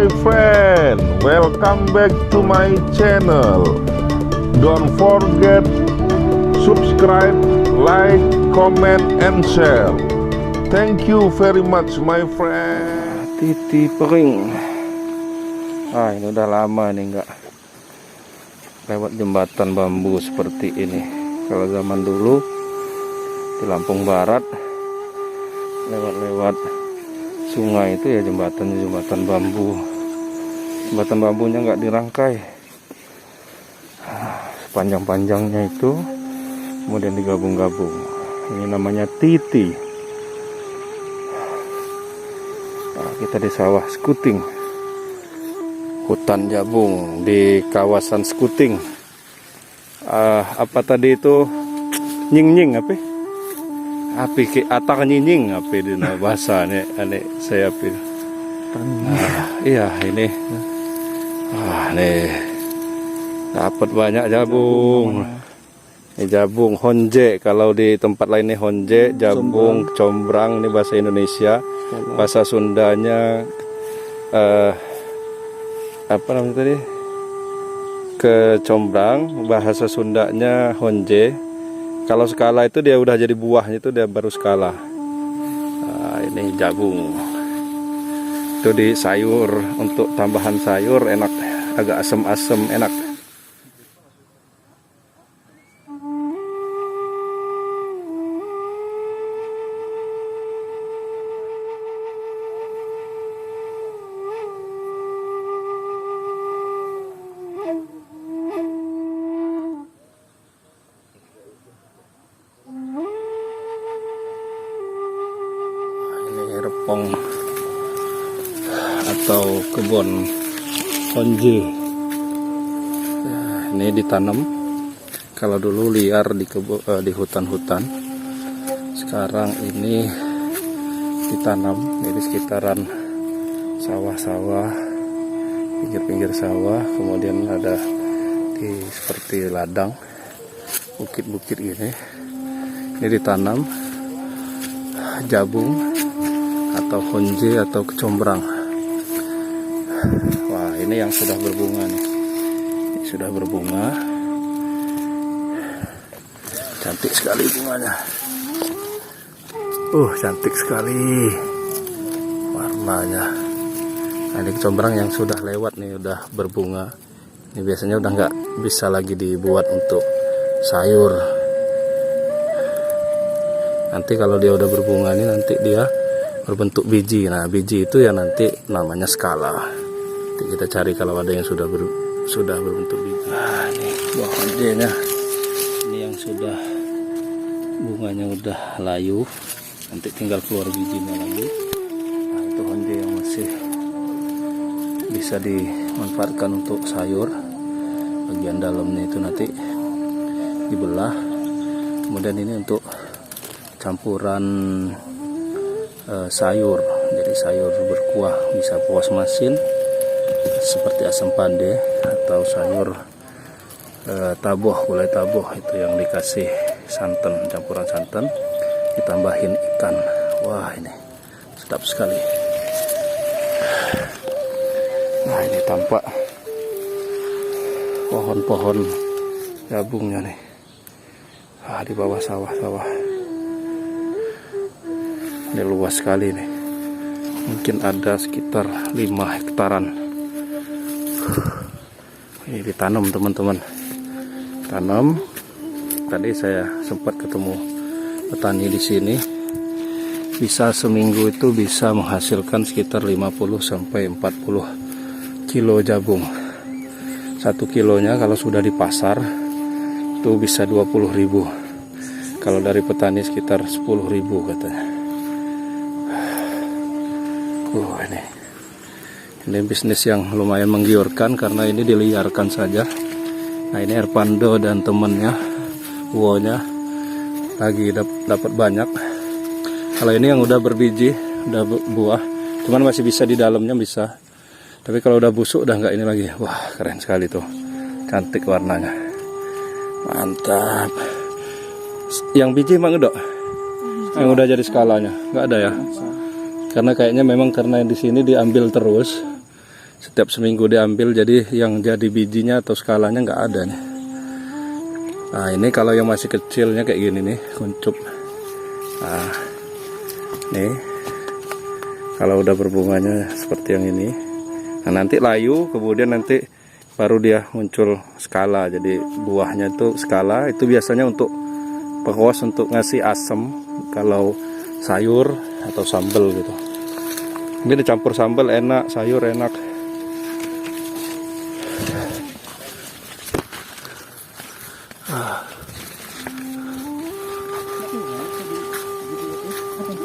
my friend, welcome back to my channel. Don't forget subscribe, like, comment, and share. Thank you very much my friend. Titi Pering. Ini udah lama nih nggak lewat jembatan bambu seperti ini. Kalau zaman dulu di Lampung Barat lewat sungai itu ya jembatan bambu. Jembatan bambunya nggak dirangkai, sepanjang-panjangnya itu kemudian digabung-gabung. Ini namanya Titi. Kita di sawah Skuting, hutan jabung di kawasan Skuting. Apa tadi itu nying apa? Api ke atak nyinying apa di bahasa ane saya pilih. Iya ini. Nih dapat banyak jabung. Ini jabung honje, kalau di tempat lain ini honje, jabung, combrang, ini bahasa Indonesia. Bahasa Sundanya apa namanya tadi? Kecombrang, bahasa Sundanya honje. Kalau skala itu dia udah jadi buahnya, itu dia baru skala. Ini jabung. Itu di sayur, untuk tambahan sayur enak, agak asem-asem enak. Repong atau kebun honje. Ini ditanam. Kalau dulu liar di hutan-hutan, sekarang ini ditanam. Ini sekitaran sawah-sawah, pinggir-pinggir sawah. Kemudian ada seperti ladang, bukit-bukit ini. Ini ditanam jabung atau honje atau kecombrang. Wah, ini yang sudah berbunga nih. Ini sudah berbunga. Cantik sekali bunganya. Cantik sekali warnanya. Ini kecombrang yang sudah lewat nih, udah berbunga. Ini biasanya udah nggak bisa lagi dibuat untuk sayur. Nanti kalau dia udah berbunga ini, nanti dia berbentuk biji. Nah, biji itu ya nanti namanya skala. Nanti kita cari kalau ada yang sudah berbentuk biji. Ini buah honjenya. Ini yang sudah bunganya udah layu. Nanti tinggal keluar bijinya lagi. Nah, itu honje yang masih bisa dimanfaatkan untuk sayur. Bagian dalamnya itu nanti dibelah. Kemudian ini untuk campuran sayur, jadi sayur berkuah, bisa kuah masin seperti asam pade atau sayur taboh, gulai taboh, itu yang dikasih santan, campuran santan ditambahin ikan. Wah, ini sedap sekali. Nah, ini tampak pohon-pohon jabungnya nih, di bawah sawah-sawah. Ini luas sekali nih, mungkin ada sekitar 5 hektaran. Ini ditanam teman-teman, tanam. Tadi saya sempat ketemu petani di sini, bisa seminggu itu bisa menghasilkan sekitar 50 sampai 40 kilo jabung. 1 kilonya kalau sudah di pasar itu bisa 20.000. Kalau dari petani sekitar 10.000 katanya. Ini bisnis yang lumayan menggiurkan karena ini diliarkan saja. Nah, ini Erpando dan temennya, Wonya, lagi dapat banyak. Kalau ini yang udah berbiji, udah buah, cuman masih bisa di dalamnya bisa. Tapi kalau udah busuk udah nggak ini lagi. Wah, keren sekali tuh, cantik warnanya, mantap. Yang biji emang udah, yang udah jadi skalanya nggak ada ya? Karena kayaknya memang karena di sini diambil terus, setiap seminggu diambil, jadi yang jadi bijinya atau skalanya nggak ada nih. Nah ini kalau yang masih kecilnya kayak gini nih, kuncup. Nah nih kalau udah berbunganya seperti yang ini, nah nanti layu, kemudian nanti baru dia muncul skala. Jadi buahnya itu skala, itu biasanya untuk pengos, untuk ngasih asam kalau sayur atau sambal gitu. Ini dicampur sambal enak, sayur enak.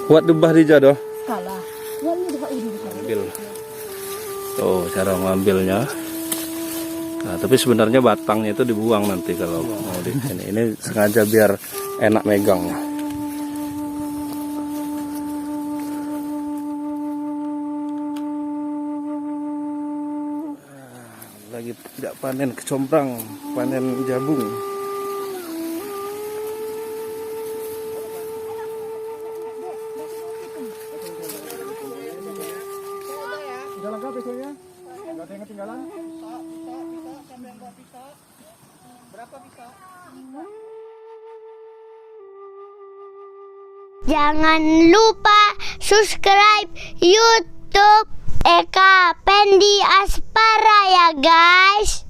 Buat debah di jado. Ambil. Tuh cara ngambilnya. Nah, tapi sebenarnya batangnya itu dibuang nanti kalau mau di sini. Ini sengaja biar enak megangnya. Lagi tidak panen kecombrang, panen jabung. Udah lengkap pisaunya? Nggak ada yang ketinggalan? Berapa pisau? Jangan lupa subscribe YouTube Eka Pendi Aspara ya guys.